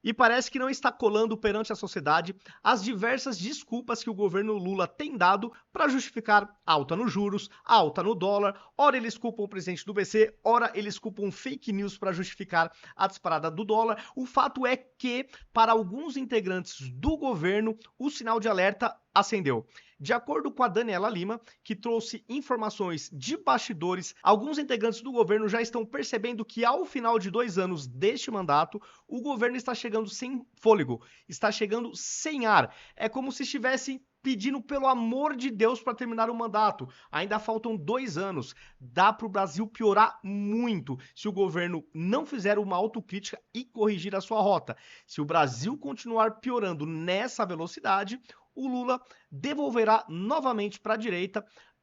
E parece que não está colando perante a sociedade as diversas desculpas que o governo Lula tem dado para justificar alta nos juros, alta no dólar. Ora eles culpam o presidente do BC, ora eles culpam fake news para justificar a disparada do dólar. O fato é que, para alguns integrantes do governo, o sinal de alerta acendeu. De acordo com a Daniela Lima, que trouxe informações de bastidores, alguns integrantes do governo já estão percebendo que ao final de 2 anos deste mandato, o governo está chegando sem fôlego, está chegando sem ar. É como se estivesse pedindo pelo amor de Deus para terminar o mandato. Ainda faltam 2 anos. Dá para o Brasil piorar muito se o governo não fizer uma autocrítica e corrigir a sua rota. Se o Brasil continuar piorando nessa velocidade, o Lula devolverá novamente para a direita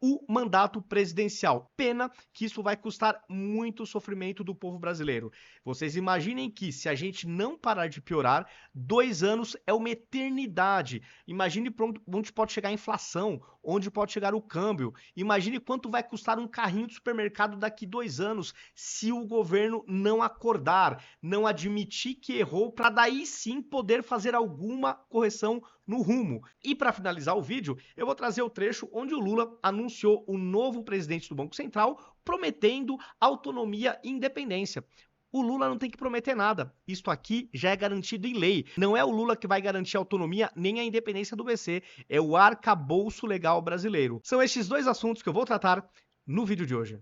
o mandato presidencial. Pena que isso vai custar muito sofrimento do povo brasileiro. Vocês imaginem que, se a gente não parar de piorar, 2 anos é uma eternidade. Imagine onde pode chegar a inflação, onde pode chegar o câmbio. Imagine quanto vai custar um carrinho de supermercado daqui 2 anos, se o governo não acordar, não admitir que errou, para daí sim poder fazer alguma correção no rumo. E para finalizar o vídeo, eu vou trazer o trecho onde o Lula anunciou o novo presidente do Banco Central, prometendo autonomia e independência. O Lula não tem que prometer nada. Isto aqui já é garantido em lei. Não é o Lula que vai garantir a autonomia nem a independência do BC. É o arcabouço legal brasileiro. São estes 2 assuntos que eu vou tratar no vídeo de hoje.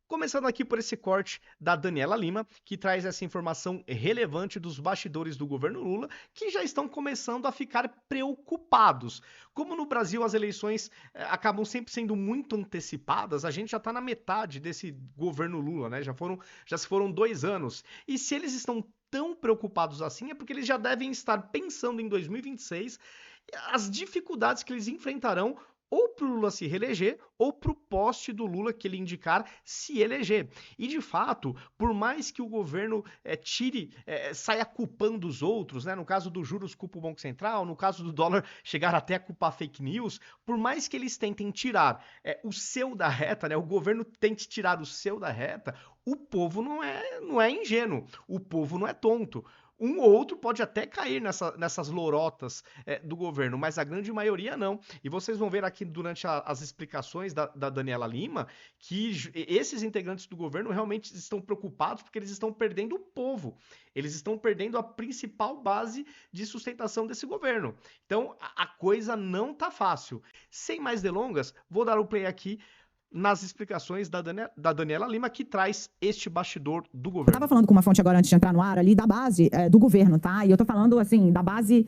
Começando aqui por esse corte da Daniela Lima, que traz essa informação relevante dos bastidores do governo Lula, que já estão começando a ficar preocupados. Como no Brasil as eleições acabam sempre sendo muito antecipadas, a gente já está na metade desse governo Lula, né? Já se foram 2 anos. E se eles estão tão preocupados assim, é porque eles já devem estar pensando em 2026 as dificuldades que eles enfrentarão ou para o Lula se reeleger, ou para o poste do Lula que ele indicar se eleger. E, de fato, por mais que o governo saia culpando os outros, né? No caso dos juros, culpa o Banco Central, no caso do dólar, chegar até a culpar fake news, por mais que eles tentem tirar o seu da reta, né? O governo tente tirar o seu da reta, o povo não é ingênuo, o povo não é tonto. Um ou outro pode até cair nessas lorotas do governo, mas a grande maioria não. E vocês vão ver aqui durante as explicações da Daniela Lima que esses integrantes do governo realmente estão preocupados porque eles estão perdendo o povo. Eles estão perdendo a principal base de sustentação desse governo. Então, a coisa não tá fácil. Sem mais delongas, vou dar o play aqui nas explicações da Daniela Lima, que traz este bastidor do governo. Eu estava falando com uma fonte agora antes de entrar no ar ali da base do governo, tá? E eu tô falando assim, da base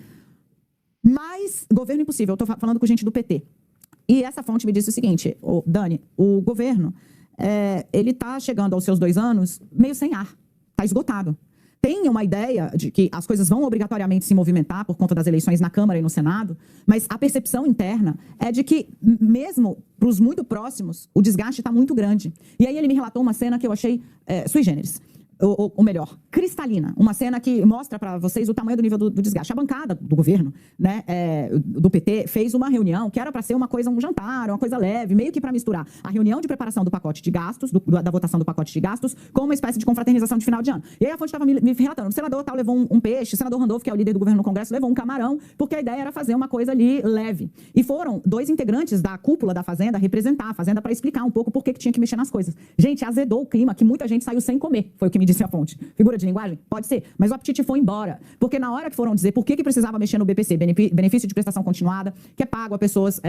mais governo impossível. Eu tô falando com gente do PT. E essa fonte me disse o seguinte, Dani, o governo, ele tá chegando aos seus 2 anos meio sem ar, tá esgotado. Tem uma ideia de que as coisas vão obrigatoriamente se movimentar por conta das eleições na Câmara e no Senado, mas a percepção interna é de que, mesmo para os muito próximos, o desgaste está muito grande. E aí ele me relatou uma cena que eu achei sui generis. Ou melhor, cristalina. Uma cena que mostra para vocês o tamanho do nível do desgaste. A bancada do governo, né, do PT, fez uma reunião que era para ser uma coisa, um jantar, uma coisa leve, meio que para misturar a reunião de preparação do pacote de gastos, da votação do pacote de gastos, com uma espécie de confraternização de final de ano. E aí a fonte estava me relatando, o senador tal levou um peixe, o senador Randolph, que é o líder do governo no Congresso, levou um camarão, porque a ideia era fazer uma coisa ali leve. E foram 2 integrantes da cúpula da Fazenda representar a Fazenda para explicar um pouco por que tinha que mexer nas coisas. Gente, azedou o clima, que muita gente saiu sem comer, foi o que me disse a fonte. Figura de linguagem? Pode ser, mas o apetite foi embora. Porque na hora que foram dizer por que precisava mexer no BPC, benefício de prestação continuada, que é pago a pessoas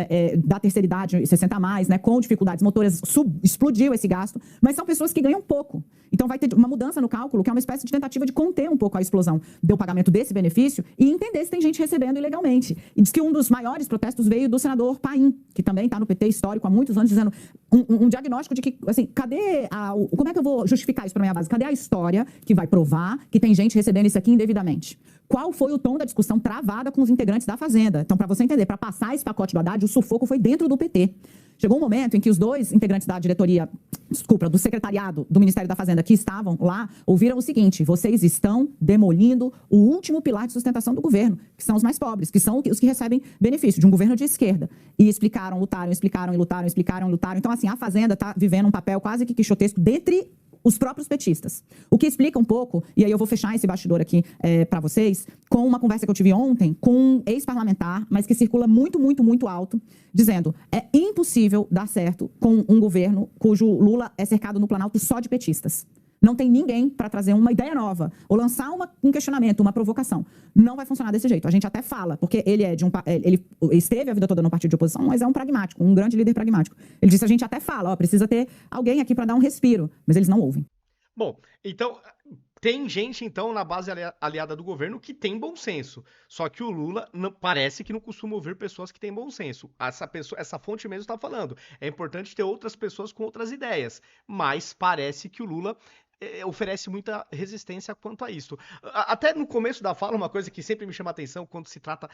da terceira idade, 60 a mais, né, com dificuldades motoras, explodiu esse gasto, mas são pessoas que ganham pouco. Então vai ter uma mudança no cálculo, que é uma espécie de tentativa de conter um pouco a explosão do pagamento desse benefício e entender se tem gente recebendo ilegalmente. E diz que um dos maiores protestos veio do senador Paim, que também está no PT histórico há muitos anos, dizendo um diagnóstico de que, assim, como é que eu vou justificar isso para minha base? Cadê a história que vai provar que tem gente recebendo isso aqui indevidamente? Qual foi o tom da discussão travada com os integrantes da Fazenda? Então, para você entender, para passar esse pacote do Haddad, o sufoco foi dentro do PT. Chegou um momento em que os dois integrantes da diretoria, desculpa, do secretariado do Ministério da Fazenda que estavam lá, ouviram o seguinte: vocês estão demolindo o último pilar de sustentação do governo, que são os mais pobres, que são os que recebem benefício de um governo de esquerda. E explicaram, lutaram, explicaram e lutaram, explicaram e lutaram. Então, assim, a Fazenda está vivendo um papel quase que quixotesco dentre os próprios petistas. O que explica um pouco, e aí eu vou fechar esse bastidor aqui para vocês, com uma conversa que eu tive ontem com um ex-parlamentar, mas que circula muito, muito, muito alto, dizendo: é impossível dar certo com um governo cujo Lula é cercado no Planalto só de petistas. Não tem ninguém para trazer uma ideia nova ou lançar um questionamento, uma provocação. Não vai funcionar desse jeito. A gente até fala, porque ele esteve a vida toda no partido de oposição, mas é um pragmático, um grande líder pragmático. Ele disse: a gente até fala, ó, precisa ter alguém aqui para dar um respiro, mas eles não ouvem. Bom, então tem gente então na base aliada do governo que tem bom senso. Só que o Lula parece que não costuma ouvir pessoas que têm bom senso. Essa fonte mesmo está falando. É importante ter outras pessoas com outras ideias, mas parece que o Lula oferece muita resistência quanto a isso. Até no começo da fala, uma coisa que sempre me chama a atenção quando se trata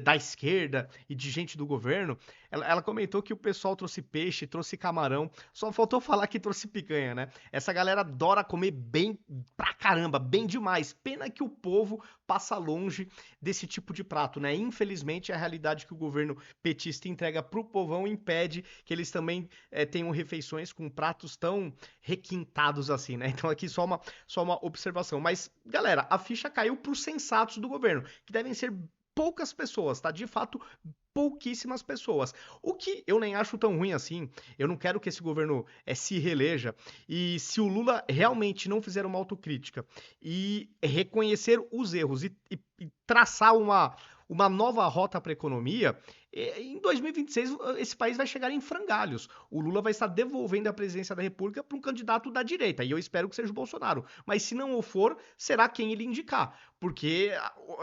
da esquerda e de gente do governo, ela comentou que o pessoal trouxe peixe, trouxe camarão, só faltou falar que trouxe picanha, né? Essa galera adora comer bem pra caramba, bem demais. Pena que o povo passa longe desse tipo de prato, né? Infelizmente, a realidade que o governo petista entrega pro povão impede que eles também tenham refeições com pratos tão requintados assim, né? Então aqui só uma observação. Mas, galera, a ficha caiu pros sensatos do governo, que devem ser poucas pessoas, tá? De fato, pouquíssimas pessoas. O que eu nem acho tão ruim assim. Eu não quero que esse governo se reeleja. E se o Lula realmente não fizer uma autocrítica e reconhecer os erros e traçar uma nova rota para a economia, em 2026 esse país vai chegar em frangalhos. O Lula vai estar devolvendo a presidência da República para um candidato da direita, e eu espero que seja o Bolsonaro. Mas se não o for, será quem ele indicar. Porque,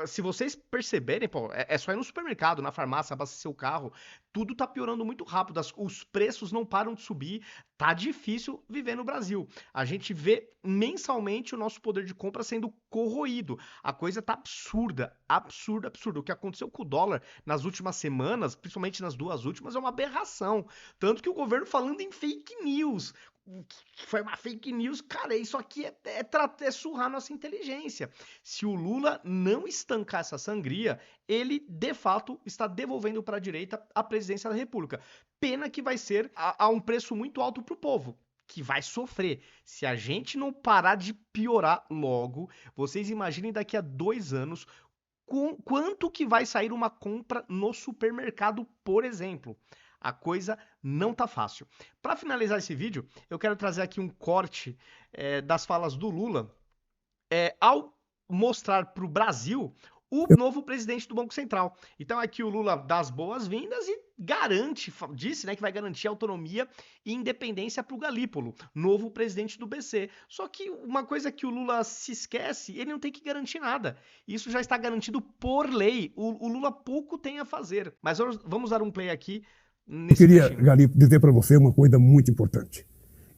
se vocês perceberem, pô, é só ir no supermercado, na farmácia, abastecer o carro, tudo tá piorando muito rápido, os preços não param de subir, tá difícil viver no Brasil. A gente vê mensalmente o nosso poder de compra sendo corroído. A coisa tá absurda, absurda, absurda. O que aconteceu com o dólar nas últimas semanas, principalmente nas duas últimas, é uma aberração. Tanto que o governo falando em fake news, que foi uma fake news, cara, isso aqui é surrar nossa inteligência. Se o Lula não estancar essa sangria, ele, de fato, está devolvendo para a direita a presidência da República. Pena que vai ser a um preço muito alto para o povo, que vai sofrer. Se a gente não parar de piorar logo, vocês imaginem daqui a 2 anos quanto que vai sair uma compra no supermercado, por exemplo. A coisa não tá fácil. Para finalizar esse vídeo, eu quero trazer aqui um corte das falas do Lula ao mostrar para o Brasil o novo presidente do Banco Central. Então aqui o Lula dá as boas-vindas e disse, né, que vai garantir autonomia e independência para o Galípolo, novo presidente do BC. Só que uma coisa que o Lula se esquece, ele não tem que garantir nada. Isso já está garantido por lei. O Lula pouco tem a fazer. Mas vamos dar um play aqui. Eu queria, Galípolo, dizer para você uma coisa muito importante.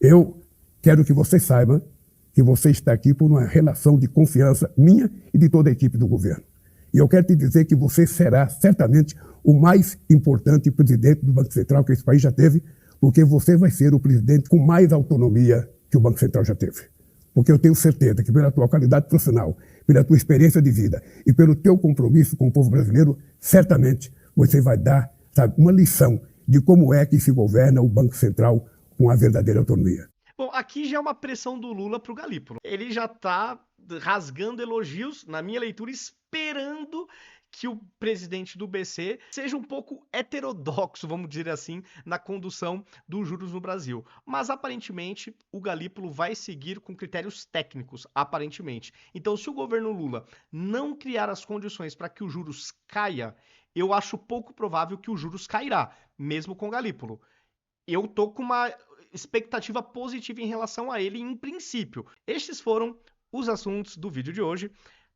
Eu quero que você saiba que você está aqui por uma relação de confiança minha e de toda a equipe do governo. E eu quero te dizer que você será certamente o mais importante presidente do Banco Central que esse país já teve, porque você vai ser o presidente com mais autonomia que o Banco Central já teve. Porque eu tenho certeza que pela tua qualidade profissional, pela tua experiência de vida e pelo teu compromisso com o povo brasileiro, certamente você vai dar, sabe, uma lição de como é que se governa o Banco Central com a verdadeira autonomia. Bom, aqui já é uma pressão do Lula pro Galípolo. Ele já tá rasgando elogios, na minha leitura, esperando que o presidente do BC seja um pouco heterodoxo, vamos dizer assim, na condução dos juros no Brasil. Mas, aparentemente, o Galípolo vai seguir com critérios técnicos, aparentemente. Então, se o governo Lula não criar as condições para que os juros caia, eu acho pouco provável que os juros cairá, mesmo com o Galípolo. Eu tô com uma expectativa positiva em relação a ele em princípio. Estes foram os assuntos do vídeo de hoje.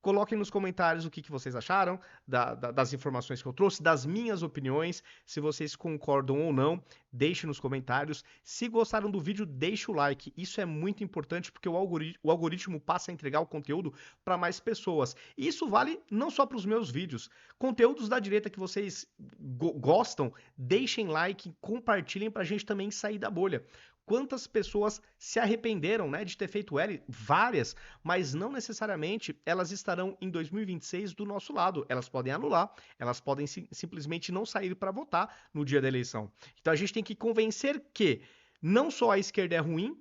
Coloquem nos comentários o que vocês acharam das informações que eu trouxe, das minhas opiniões, se vocês concordam ou não, deixe nos comentários. Se gostaram do vídeo, deixe o like, isso é muito importante porque o algoritmo passa a entregar o conteúdo para mais pessoas. E isso vale não só para os meus vídeos, conteúdos da direita que vocês gostam, deixem like, compartilhem para a gente também sair da bolha. Quantas pessoas se arrependeram, né, de ter feito L? Várias, mas não necessariamente elas estarão em 2026 do nosso lado. Elas podem anular, elas podem simplesmente não sair para votar no dia da eleição. Então a gente tem que convencer que não só a esquerda é ruim,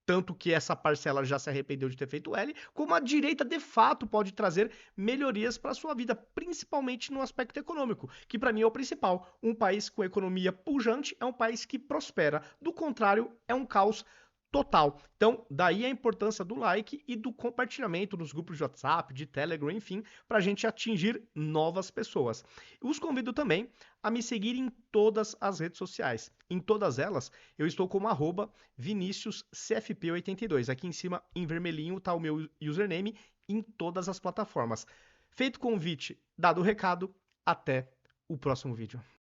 tanto que essa parcela já se arrependeu de ter feito L, como a direita de fato pode trazer melhorias para a sua vida, principalmente no aspecto econômico, que para mim é o principal. Um país com economia pujante é um país que prospera, do contrário, é um caos total. Então, daí a importância do like e do compartilhamento nos grupos de WhatsApp, de Telegram, enfim, para a gente atingir novas pessoas. Os convido também a me seguir em todas as redes sociais. Em todas elas, eu estou como @ViniciusCFP82. Aqui em cima, em vermelhinho, está o meu username em todas as plataformas. Feito o convite, dado o recado, até o próximo vídeo.